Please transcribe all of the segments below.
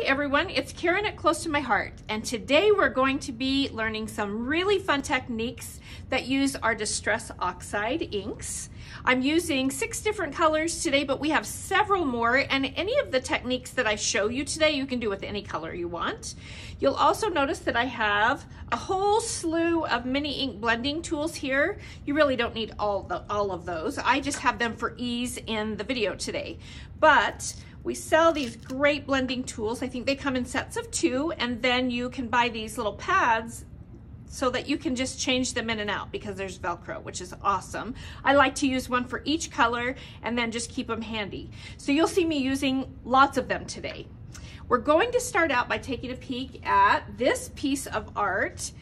everyone, it's Karen at Close to My Heart, and today we're going to be learning some really fun techniques that use our Distress Oxide inks. I'm using 6 different colors today, but we have several more, and any of the techniques that I show you today you can do with any color you want. You'll also notice that I have a whole slew of mini ink blending tools here. You really don't need all of those. I just have them for ease in the video today. But we sell these great blending tools. I think they come in sets of 2, and then you can buy these little pads so that you can just change them in and out because there's Velcro, which is awesome. I like to use one for each color and then just keep them handy. So you'll see me using lots of them today. We're going to start out by taking a peek at this piece of art,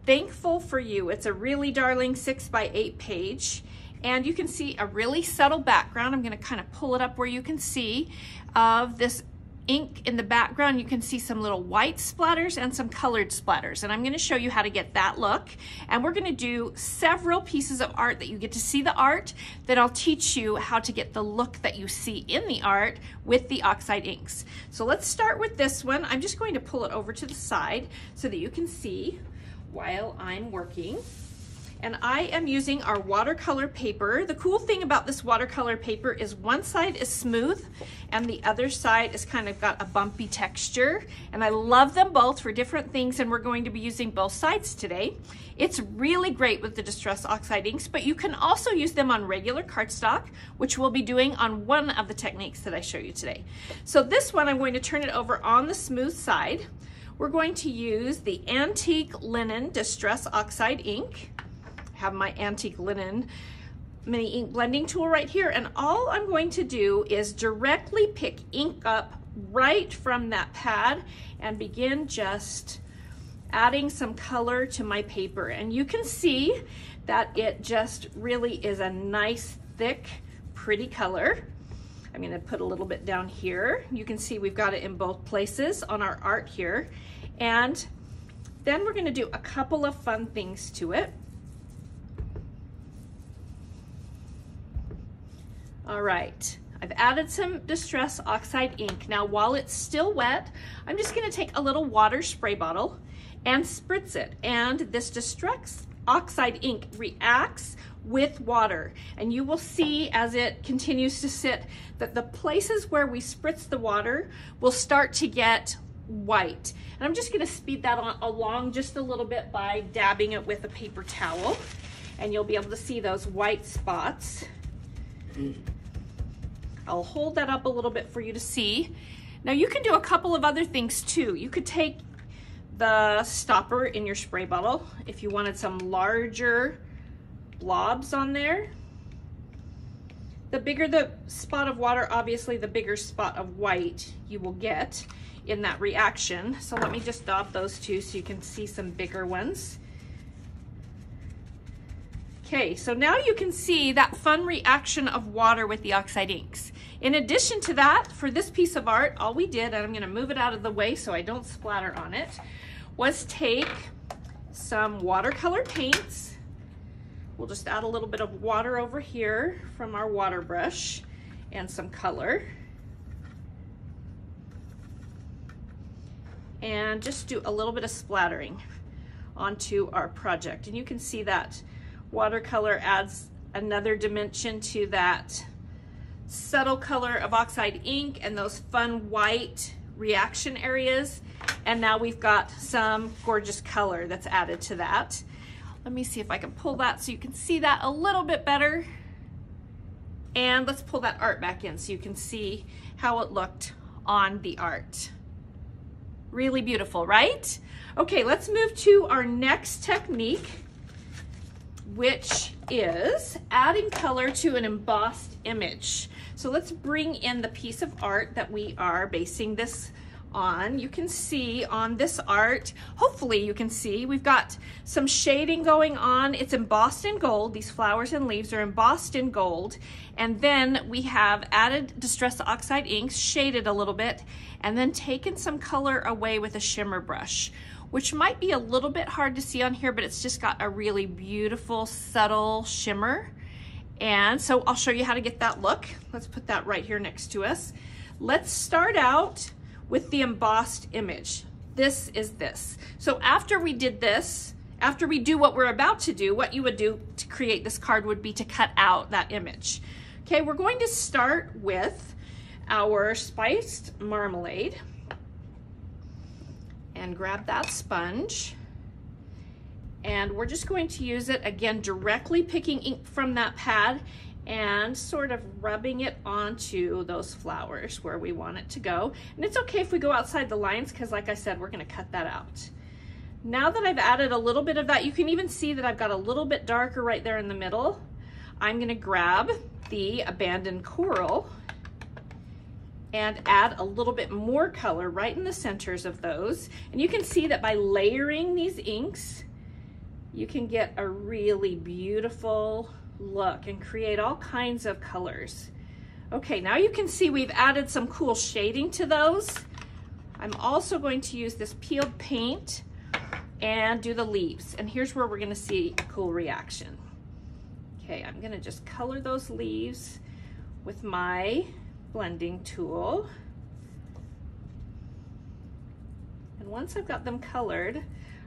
Thankful for You. It's a really darling 6x8 page. And you can see a really subtle background. I'm going to kind of pull it up where you can see of this ink in the background. You can see some little white splatters and some colored splatters. And I'm going to show you how to get that look. And we're going to do several pieces of art that you get to see the art. Then I'll teach you how to get the look that you see in the art with the Oxide inks. So let's start with this one. I'm just going to pull it over to the side so that you can see while I'm working. And I am using our watercolor paper. The cool thing about this watercolor paper is one side is smooth and the other side is kind of got a bumpy texture. And I love them both for different things, and we're going to be using both sides today. It's really great with the Distress Oxide inks, but you can also use them on regular cardstock, which we'll be doing on one of the techniques that I show you today. So this one, I'm going to turn it over on the smooth side. We're going to use the Antique Linen Distress Oxide ink. Have my Antique Linen mini ink blending tool right here, and all I'm going to do is directly pick ink up right from that pad and begin just adding some color to my paper. And you can see that it just really is a nice, thick, pretty color. I'm going to put a little bit down here. You can see we've got it in both places on our art here. And then we're going to do a couple of fun things to it. All right, I've added some Distress Oxide ink. Now, while it's still wet, I'm just gonna take a little water spray bottle and spritz it. And this Distress Oxide ink reacts with water. And you will see as it continues to sit that the places where we spritz the water will start to get white. And I'm just gonna speed that along just a little bit by dabbing it with a paper towel. And you'll be able to see those white spots. I'll hold that up a little bit for you to see. Now you can do a couple of other things too. You could take the stopper in your spray bottle if you wanted some larger blobs on there. The bigger the spot of water, obviously the bigger spot of white you will get in that reaction. So let me just dab those two so you can see some bigger ones. Okay, so now you can see that fun reaction of water with the Oxide inks. In addition to that, for this piece of art, all we did, and I'm gonna move it out of the way so I don't splatter on it, was take some watercolor paints. We'll just add a little bit of water over here from our water brush and some color. And just do a little bit of splattering onto our project. And you can see that watercolor adds another dimension to that subtle color of Oxide ink and those fun white reaction areas. And now we've got some gorgeous color that's added to that. Let me see if I can pull that so you can see that a little bit better. And let's pull that art back in so you can see how it looked on the art. Really beautiful, right? Okay, let's move to our next technique, which is adding color to an embossed image. So let's bring in the piece of art that we are basing this on. You can see on this art, hopefully you can see, we've got some shading going on. It's embossed in gold. These flowers and leaves are embossed in gold. And then we have added Distress Oxide inks, shaded a little bit, and then taken some color away with a shimmer brush, which might be a little bit hard to see on here, but it's just got a really beautiful, subtle shimmer. And so I'll show you how to get that look. Let's put that right here next to us. Let's start out with the embossed image. This is this. So after we did this, after we do what we're about to do, what you would do to create this card would be to cut out that image. Okay, we're going to start with our spiced marmalade and grab that sponge. And we're just going to use it, again, directly picking ink from that pad and sort of rubbing it onto those flowers where we want it to go. And it's okay if we go outside the lines because, like I said, we're gonna cut that out. Now that I've added a little bit of that, you can even see that I've got a little bit darker right there in the middle. I'm gonna grab the abandoned coral and add a little bit more color right in the centers of those. And you can see that by layering these inks, you can get a really beautiful look and create all kinds of colors. Okay, now you can see we've added some cool shading to those. I'm also going to use this peeled paint and do the leaves. And here's where we're gonna see a cool reaction. Okay, I'm gonna just color those leaves with my blending tool. And once I've got them colored,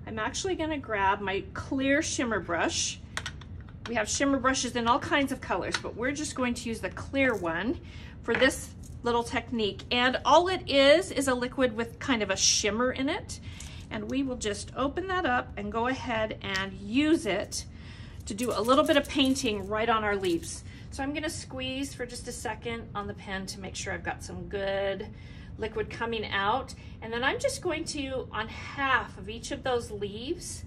I'm actually gonna grab my clear shimmer brush. We have shimmer brushes in all kinds of colors, but we're just going to use the clear one for this little technique. And all it is a liquid with kind of a shimmer in it. And we will just open that up and go ahead and use it to do a little bit of painting right on our leaves. So I'm gonna squeeze for just a second on the pen to make sure I've got some good liquid coming out. And then I'm just going to, on half of each of those leaves,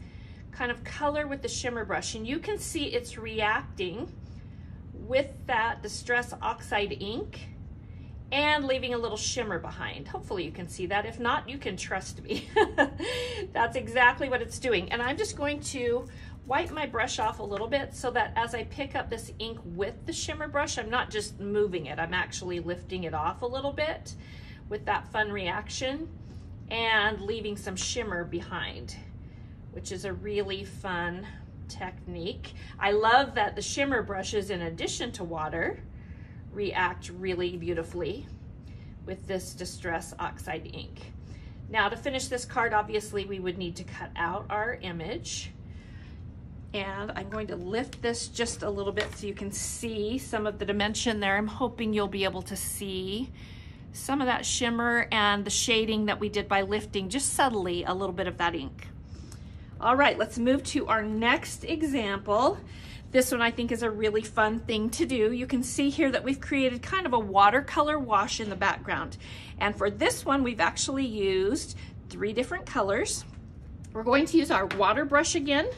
kind of color with the shimmer brush. And you can see it's reacting with that Distress Oxide ink and leaving a little shimmer behind. Hopefully you can see that. If not, you can trust me. That's exactly what it's doing. And I'm just going to wipe my brush off a little bit so that as I pick up this ink with the shimmer brush, I'm not just moving it, I'm actually lifting it off a little bit with that fun reaction and leaving some shimmer behind, which is a really fun technique. I love that the shimmer brushes, in addition to water, react really beautifully with this Distress Oxide ink. Now to finish this card, obviously we would need to cut out our image. And I'm going to lift this just a little bit so you can see some of the dimension there. I'm hoping you'll be able to see some of that shimmer and the shading that we did by lifting just subtly a little bit of that ink. All right, let's move to our next example. This one I think is a really fun thing to do. You can see here that we've created kind of a watercolor wash in the background. And for this one, we've actually used 3 different colors. We're going to use our water brush again,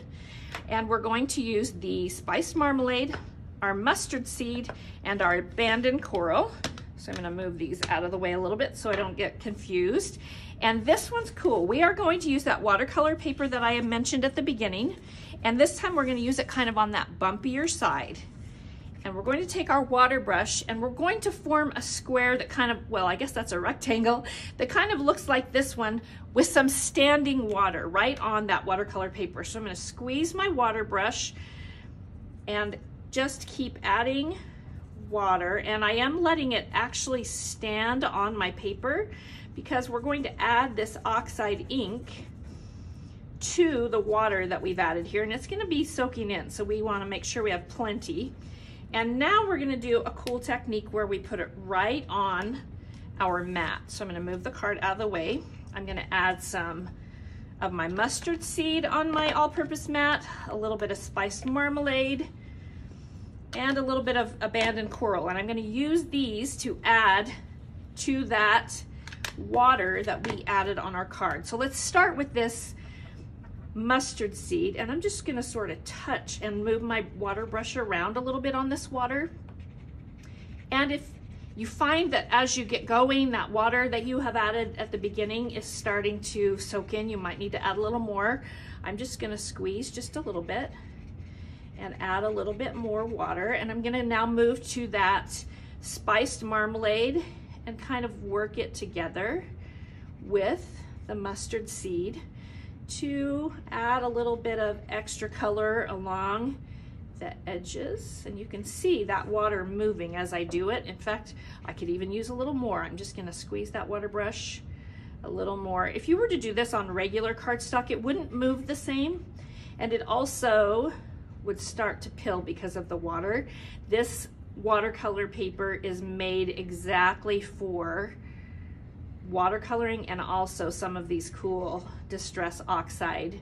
and we're going to use the spiced marmalade, our mustard seed, and our abandoned coral. So I'm gonna move these out of the way a little bit so I don't get confused. And this one's cool. We are going to use that watercolor paper that I had mentioned at the beginning. And this time we're gonna use it kind of on that bumpier side. And we're going to take our water brush and we're going to form a square that kind of, well, I guess that's a rectangle, that kind of looks like this one with some standing water right on that watercolor paper. So I'm gonna squeeze my water brush and just keep adding water. And I am letting it actually stand on my paper because we're going to add this Oxide ink to the water that we've added here, and it's gonna be soaking in, so we wanna make sure we have plenty. And now we're gonna do a cool technique where we put it right on our mat. So I'm gonna move the card out of the way. I'm gonna add some of my mustard seed on my all-purpose mat, a little bit of spiced marmalade, and a little bit of abandoned coral. And I'm gonna use these to add to that water that we added on our card. So let's start with this mustard seed, and I'm just gonna sort of touch and move my water brush around a little bit on this water. And if you find that as you get going, that water that you have added at the beginning is starting to soak in, you might need to add a little more. I'm just gonna squeeze just a little bit and add a little bit more water. And I'm gonna now move to that spiced marmalade and kind of work it together with the mustard seed to add a little bit of extra color along the edges. And you can see that water moving as I do it. In fact, I could even use a little more. I'm just gonna squeeze that water brush a little more. If you were to do this on regular cardstock, it wouldn't move the same, and it also would start to pill because of the water. This watercolor paper is made exactly for watercoloring and also some of these cool distress oxide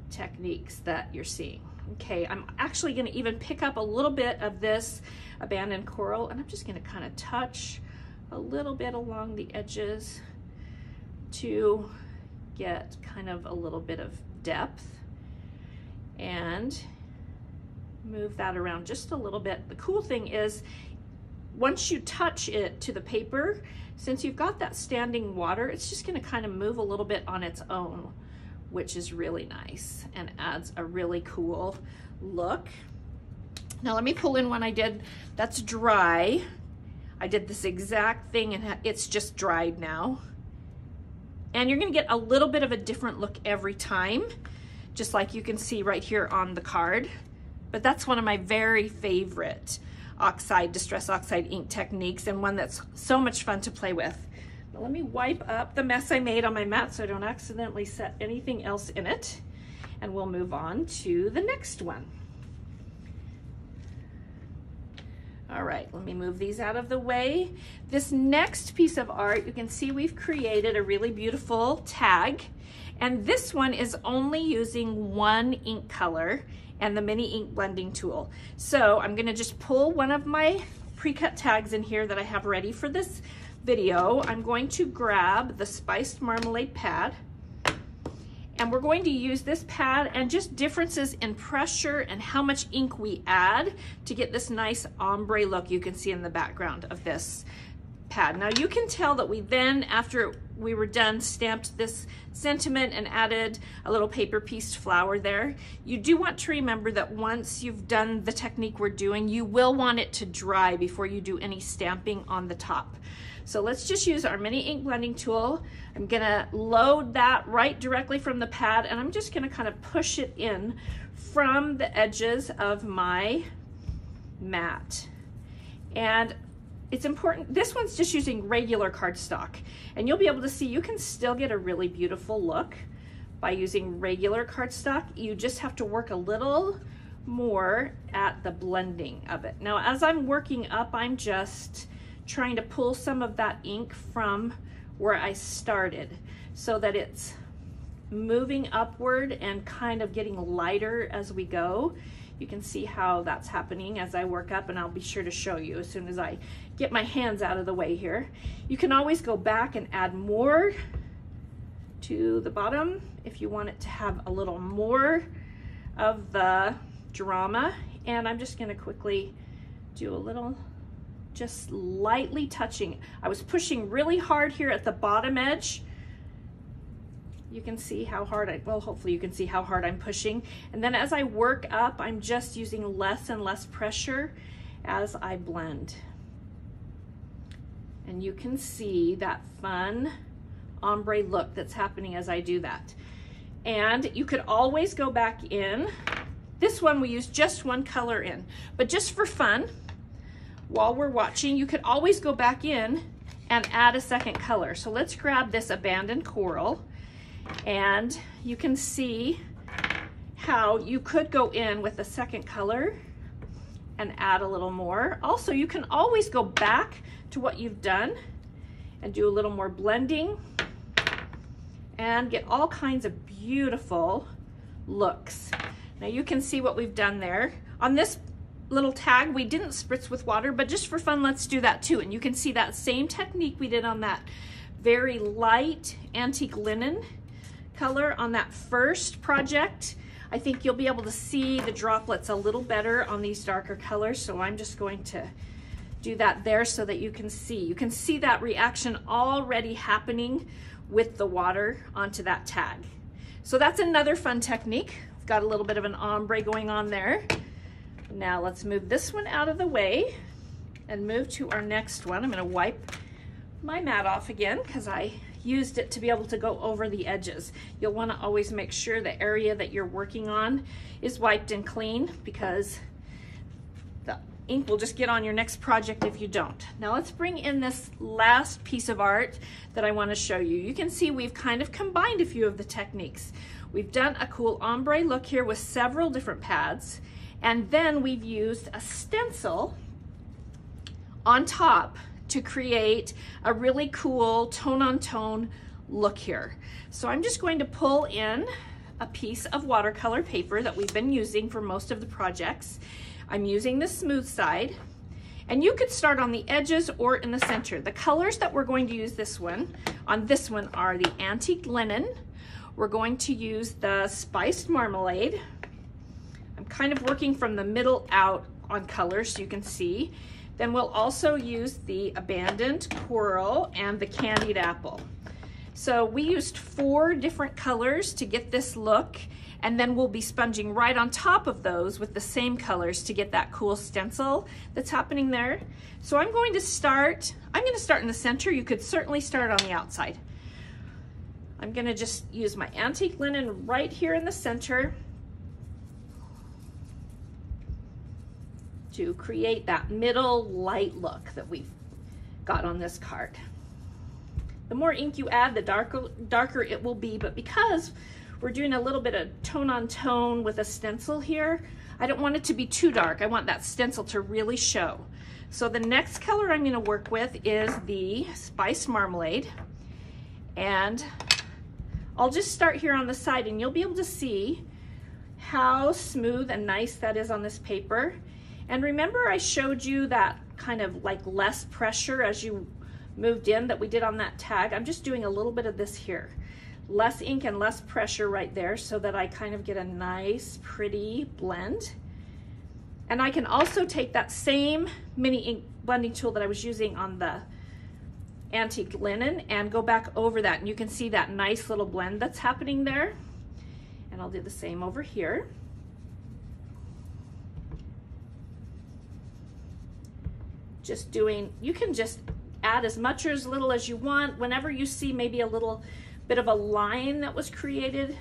techniques that you're seeing. Okay, I'm actually going to even pick up a little bit of this abandoned coral, and I'm just going to kind of touch a little bit along the edges to get kind of a little bit of depth, and move that around just a little bit. The cool thing is, once you touch it to the paper, since you've got that standing water, it's just going to kind of move a little bit on its own, which is really nice and adds a really cool look. Now let me pull in one I did that's dry. I did this exact thing and it's just dried now. And you're gonna get a little bit of a different look every time, just like you can see right here on the card. But that's one of my very favorite distress oxide ink techniques, and one that's so much fun to play with. Now let me wipe up the mess I made on my mat so I don't accidentally set anything else in it, and we'll move on to the next one. All right, let me move these out of the way. This next piece of art, you can see we've created a really beautiful tag, and this one is only using one ink color and the mini ink blending tool. So I'm gonna just pull one of my pre-cut tags in here that I have ready for this video. I'm going to grab the Spiced Marmalade pad, and we're going to use this pad and just differences in pressure and how much ink we add to get this nice ombre look you can see in the background of this pad. Now you can tell that we then, after we were done, stamped this sentiment and added a little paper pieced flower there. You do want to remember that once you've done the technique we're doing, you will want it to dry before you do any stamping on the top. So let's just use our mini ink blending tool. I'm gonna load that right directly from the pad, and I'm just gonna kind of push it in from the edges of my mat. And it's important, this one's just using regular cardstock, and you'll be able to see you can still get a really beautiful look by using regular cardstock. You just have to work a little more at the blending of it. Now, as I'm working up, I'm just trying to pull some of that ink from where I started so that it's moving upward and kind of getting lighter as we go. You can see how that's happening as I work up, and I'll be sure to show you as soon as I get my hands out of the way here. You can always go back and add more to the bottom if you want it to have a little more of the drama. And I'm just gonna quickly do a little, just lightly touching. I was pushing really hard here at the bottom edge. You can see how hard well, hopefully you can see how hard I'm pushing. And then as I work up, I'm just using less and less pressure as I blend. And you can see that fun ombre look that's happening as I do that. And you could always go back in. This one we use just one color in, but just for fun, while we're watching, you could always go back in and add a second color. So let's grab this abandoned coral, and you can see how you could go in with a second color and add a little more. Also, you can always go back to what you've done and do a little more blending and get all kinds of beautiful looks. Now you can see what we've done there. On this little tag, we didn't spritz with water, but just for fun, let's do that too. And you can see that same technique we did on that very light antique linen color on that first project. I think you'll be able to see the droplets a little better on these darker colors, so I'm just going to do that there so that you can see that reaction already happening with the water onto that tag. So that's another fun technique. We've got a little bit of an ombre going on there. Now let's move this one out of the way and move to our next one. I'm going to wipe my mat off again because I used it to be able to go over the edges. You'll want to always make sure the area that you're working on is wiped and clean, because the ink will just get on your next project if you don't. Now let's bring in this last piece of art that I want to show you. You can see we've kind of combined a few of the techniques. We've done a cool ombre look here with several different pads, and then we've used a stencil on top to create a really cool tone-on-tone look here. So I'm just going to pull in a piece of watercolor paper that we've been using for most of the projects. I'm using the smooth side, and you could start on the edges or in the center. The colors that we're going to use on this one are the Antique Linen. We're going to use the Spiced Marmalade. I'm kind of working from the middle out on colors so you can see. Then we'll also use the Abandoned Coral and the Candied Apple. So we used 4 different colors to get this look, and then we'll be sponging right on top of those with the same colors to get that cool stencil that's happening there. So I'm going to start in the center. You could certainly start on the outside. I'm going to just use my Antique Linen right here in the center to create that middle light look that we've got on this card. The more ink you add, the darker it will be, but because we're doing a little bit of tone on tone with a stencil here, I don't want it to be too dark. I want that stencil to really show. So the next color I'm going to work with is the Spiced Marmalade, and I'll just start here on the side, and you'll be able to see how smooth and nice that is on this paper. And remember I showed you that kind of like less pressure as you moved in that we did on that tag? I'm just doing a little bit of this here. Less ink and less pressure right there so that I kind of get a nice pretty blend. And I can also take that same mini ink blending tool that I was using on the Antique Linen and go back over that, and you can see that nice little blend that's happening there. And I'll do the same over here. Just doing, you can just add as much or as little as you want. Whenever you see maybe a little bit of a line that was created,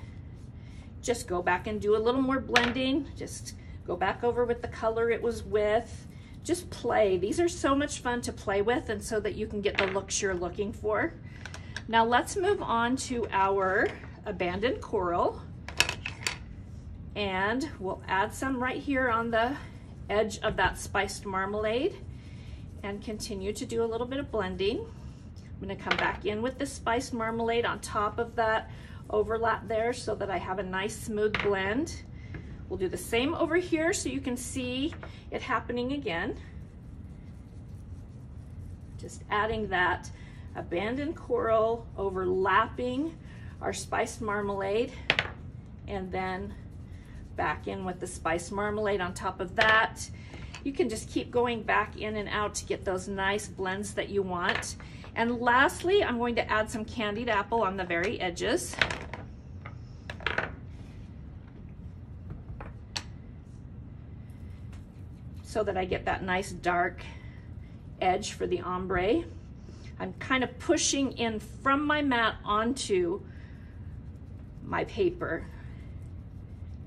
just go back and do a little more blending. Just go back over with the color it was with. Just play. These are so much fun to play with, and so that you can get the looks you're looking for. Now let's move on to our Abandoned Coral, and we'll add some right here on the edge of that Spiced Marmalade and continue to do a little bit of blending. I'm going to come back in with the Spiced Marmalade on top of that overlap there so that I have a nice smooth blend. We'll do the same over here so you can see it happening again. Just adding that Abandoned Coral, overlapping our Spiced Marmalade, and then back in with the Spiced Marmalade on top of that. You can just keep going back in and out to get those nice blends that you want. And lastly, I'm going to add some Candied Apple on the very edges. So that I get that nice dark edge for the ombre. I'm kind of pushing in from my mat onto my paper.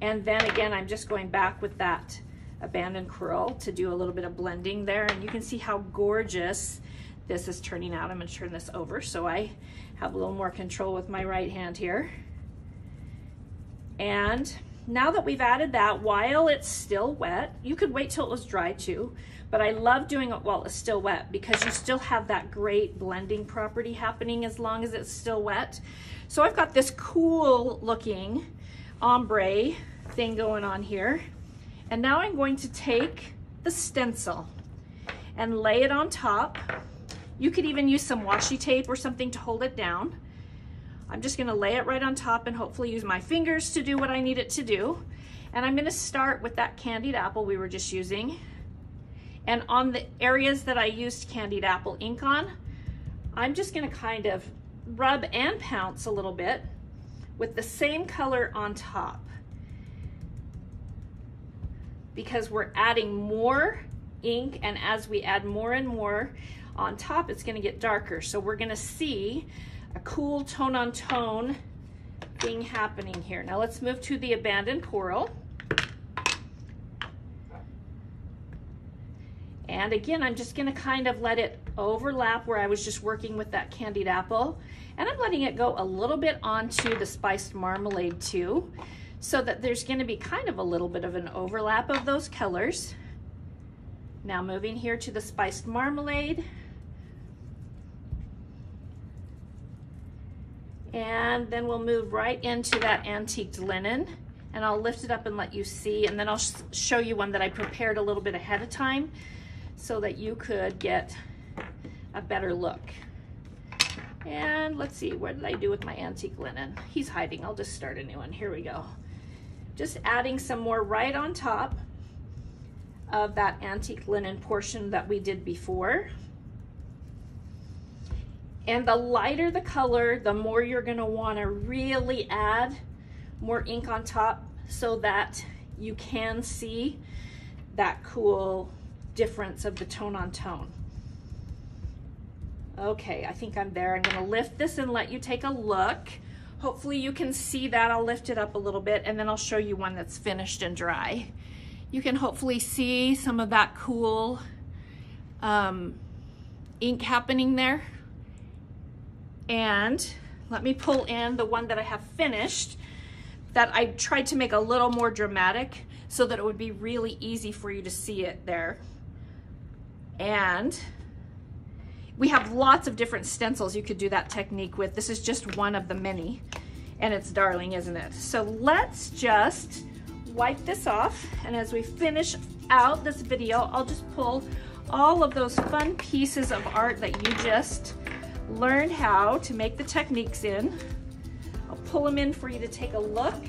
And then again, I'm just going back with that Abandoned Coral to do a little bit of blending there, and you can see how gorgeous this is turning out. I'm going to turn this over so I have a little more control with my right hand here. And now that we've added that, while it's still wet, you could wait till it was dry too, but I love doing it while it's still wet because you still have that great blending property happening as long as it's still wet. So I've got this cool looking ombre thing going on here. And now I'm going to take the stencil and lay it on top. You could even use some washi tape or something to hold it down. I'm just going to lay it right on top and hopefully use my fingers to do what I need it to do. And I'm going to start with that Candied Apple we were just using. And on the areas that I used Candied Apple ink on, I'm just going to kind of rub and pounce a little bit with the same color on top, because we're adding more ink, and as we add more and more on top, it's going to get darker. So we're going to see a cool tone on tone thing happening here. Now let's move to the Abandoned Coral. And again, I'm just gonna kind of let it overlap where I was just working with that candied apple. And I'm letting it go a little bit onto the spiced marmalade too, so that there's gonna be kind of a little bit of an overlap of those colors. Now moving here to the spiced marmalade. And then we'll move right into that antiqued linen, and I'll lift it up and let you see, and then I'll show you one that I prepared a little bit ahead of time so that you could get a better look. And let's see, what did I do with my antique linen? He's hiding. I'll just start a new one. Here we go. Just adding some more right on top of that antique linen portion that we did before. And the lighter the color, the more you're gonna wanna really add more ink on top so that you can see that cool difference of the tone on tone. Okay, I think I'm there. I'm gonna lift this and let you take a look. Hopefully you can see that. I'll lift it up a little bit and then I'll show you one that's finished and dry. You can hopefully see some of that cool ink happening there. And let me pull in the one that I have finished that I tried to make a little more dramatic so that it would be really easy for you to see it there. And we have lots of different stencils you could do that technique with. This is just one of the many, and it's darling, isn't it? So let's just wipe this off, and as we finish out this video, I'll just pull all of those fun pieces of art that you just learned how to make the techniques in. I'll pull them in for you to take a look,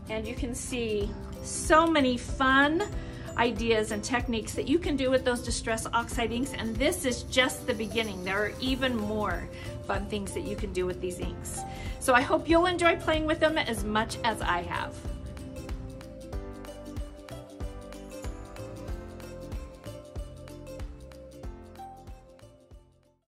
and you can see so many fun ideas and techniques that you can do with those Distress Oxide inks, and this is just the beginning. There are even more fun things that you can do with these inks. So I hope you'll enjoy playing with them as much as I have.